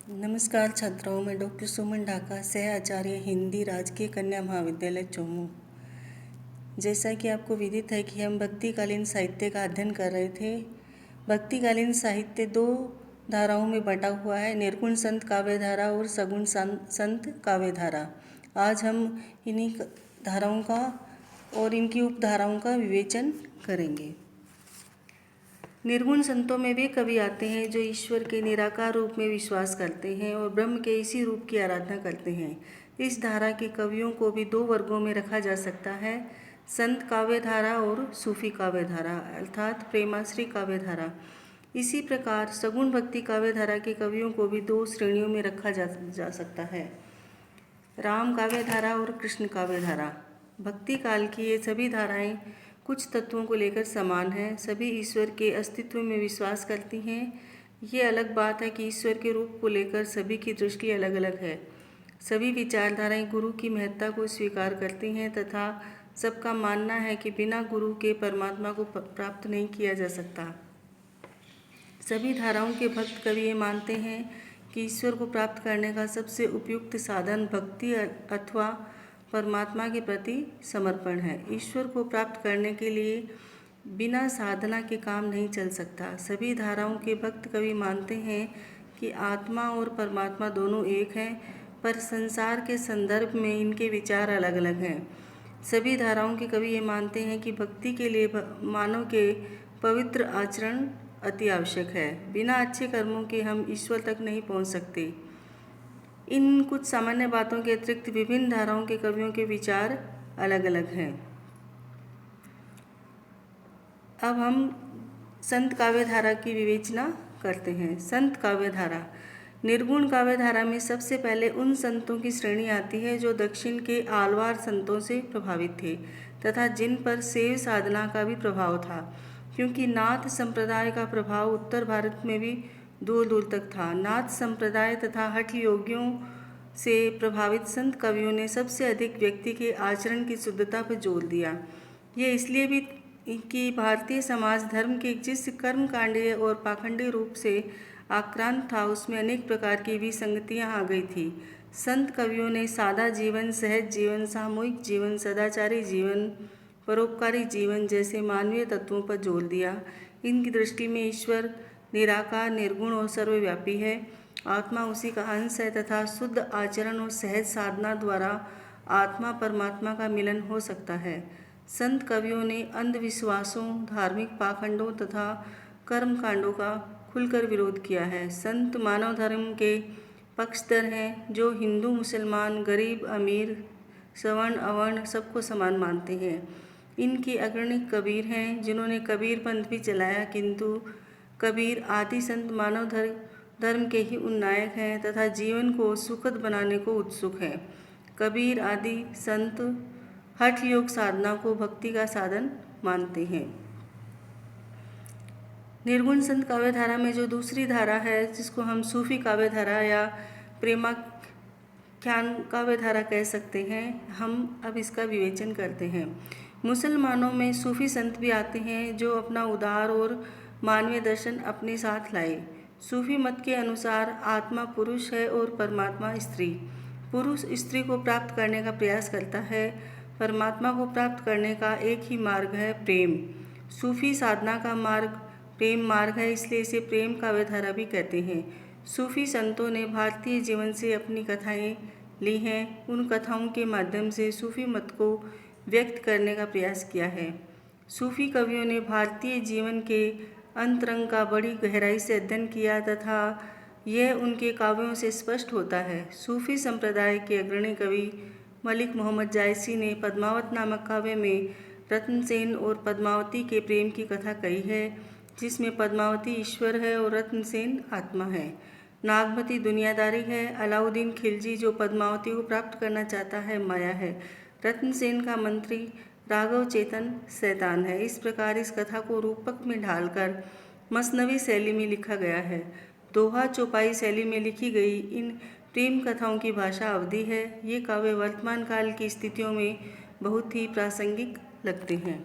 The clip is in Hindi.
नमस्कार छात्राओं, मैं डॉक्टर सुमन ढाका, सह आचार्य हिंदी, राजकीय कन्या महाविद्यालय चोमू। जैसा कि आपको विदित है कि हम भक्तिकालीन साहित्य का अध्ययन कर रहे थे। भक्तिकालीन साहित्य दो धाराओं में बटा हुआ है, निर्गुण संत काव्य धारा और सगुण संत काव्य धारा। आज हम इन्हीं धाराओं का और इनकी उपधाराओं का विवेचन करेंगे। निर्गुण संतों में वे कवि आते हैं जो ईश्वर के निराकार रूप में विश्वास करते हैं और ब्रह्म के इसी रूप की आराधना करते हैं। इस धारा के कवियों को भी दो वर्गों में रखा जा सकता है, संत काव्य धारा और सूफी काव्य धारा अर्थात प्रेमाश्री काव्य धारा। इसी प्रकार सगुण भक्ति काव्य धारा के कवियों को भी दो श्रेणियों में रखा जा सकता है, राम काव्य धारा और कृष्ण काव्य धारा। भक्ति काल की ये सभी धाराएं कुछ तत्वों को लेकर समान हैं, सभी ईश्वर के अस्तित्व में विश्वास करती हैं। ये अलग बात है कि ईश्वर के रूप को लेकर सभी की दृष्टि अलग अलग है। सभी विचारधाराएं गुरु की महत्ता को स्वीकार करती हैं तथा सबका मानना है कि बिना गुरु के परमात्मा को प्राप्त नहीं किया जा सकता। सभी धाराओं के भक्त कवि ये मानते हैं कि ईश्वर को प्राप्त करने का सबसे उपयुक्त साधन भक्ति अथवा परमात्मा के प्रति समर्पण है। ईश्वर को प्राप्त करने के लिए बिना साधना के काम नहीं चल सकता। सभी धाराओं के भक्त कवि मानते हैं कि आत्मा और परमात्मा दोनों एक हैं, पर संसार के संदर्भ में इनके विचार अलग अलग हैं। सभी धाराओं के कवि ये मानते हैं कि भक्ति के लिए मानव के पवित्र आचरण अति आवश्यक है। बिना अच्छे कर्मों के हम ईश्वर तक नहीं पहुंच सकते। इन कुछ सामान्य बातों के अतिरिक्त विभिन्न धाराओं के कवियों के विचार अलग अलग हैं। अब हम संत काव्य धारा की विवेचना करते हैं। संत काव्य धारा, निर्गुण काव्य धारा में सबसे पहले उन संतों की श्रेणी आती है जो दक्षिण के आलवार संतों से प्रभावित थे तथा जिन पर शैव साधना का भी प्रभाव था, क्योंकि नाथ संप्रदाय का प्रभाव उत्तर भारत में भी दूर दूर तक था। नाथ संप्रदाय तथा हठ योगियों से प्रभावित संत कवियों ने सबसे अधिक व्यक्ति के आचरण की शुद्धता पर जोर दिया। ये इसलिए भी कि भारतीय समाज धर्म के जिस कर्मकांडीय और पाखंडी रूप से आक्रांत था, उसमें अनेक प्रकार की विसंगतियाँ आ गई थी। संत कवियों ने सादा जीवन, सहज जीवन, सामूहिक जीवन, सदाचारी जीवन, परोपकारी जीवन जैसे मानवीय तत्वों पर जोर दिया। इनकी दृष्टि में ईश्वर निराकार, निर्गुण और सर्वव्यापी है। आत्मा उसी का अंश है तथा शुद्ध आचरण और सहज साधना द्वारा आत्मा परमात्मा का मिलन हो सकता है। संत कवियों ने अंधविश्वासों, धार्मिक पाखंडों तथा कर्मकांडों का खुलकर विरोध किया है। संत मानव धर्म के पक्षधर हैं जो हिंदू, मुसलमान, गरीब, अमीर, सवर्ण, अवर्ण सबको समान मानते हैं। इनकी अग्रणी कबीर हैं जिन्होंने कबीर पंथ भी चलाया, किंतु कबीर आदि संत मानव धर्म के ही उन्नायक हैं तथा जीवन को सुखद बनाने को उत्सुक हैं। कबीर आदि संत हठ योग साधना को भक्ति का साधन मानते हैं। निर्गुण संत काव्य धारा में जो दूसरी धारा है, जिसको हम सूफी काव्य धारा या प्रेमाख्यान काव्य धारा कह सकते हैं, हम अब इसका विवेचन करते हैं। मुसलमानों में सूफी संत भी आते हैं जो अपना उदार और मानवीय दर्शन अपने साथ लाए। सूफी मत के अनुसार आत्मा पुरुष है और परमात्मा स्त्री। पुरुष स्त्री को प्राप्त करने का प्रयास करता है। परमात्मा को प्राप्त करने का एक ही मार्ग है, प्रेम। सूफी साधना का मार्ग प्रेम मार्ग है, इसलिए इसे प्रेम काव्य धारा भी कहते हैं। सूफी संतों ने भारतीय जीवन से अपनी कथाएं ली हैं। उन कथाओं के माध्यम से सूफी मत को व्यक्त करने का प्रयास किया है। सूफी कवियों ने भारतीय जीवन के अंतरंग का बड़ी गहराई से अध्ययन किया तथा यह उनके काव्यों से स्पष्ट होता है। सूफी संप्रदाय के अग्रणी कवि मलिक मोहम्मद जायसी ने पद्मावत नामक काव्य में रत्नसेन और पद्मावती के प्रेम की कथा कही है, जिसमें पद्मावती ईश्वर है और रत्नसेन आत्मा है। नागमती दुनियादारी है। अलाउद्दीन खिलजी जो पद्मावती को प्राप्त करना चाहता है, माया है। रत्नसेन का मंत्री राघव चेतन शैतान है। इस प्रकार इस कथा को रूपक में ढालकर मसनवी शैली में लिखा गया है। दोहा चौपाई शैली में लिखी गई इन प्रेम कथाओं की भाषा अवधी है। ये काव्य वर्तमान काल की स्थितियों में बहुत ही प्रासंगिक लगते हैं।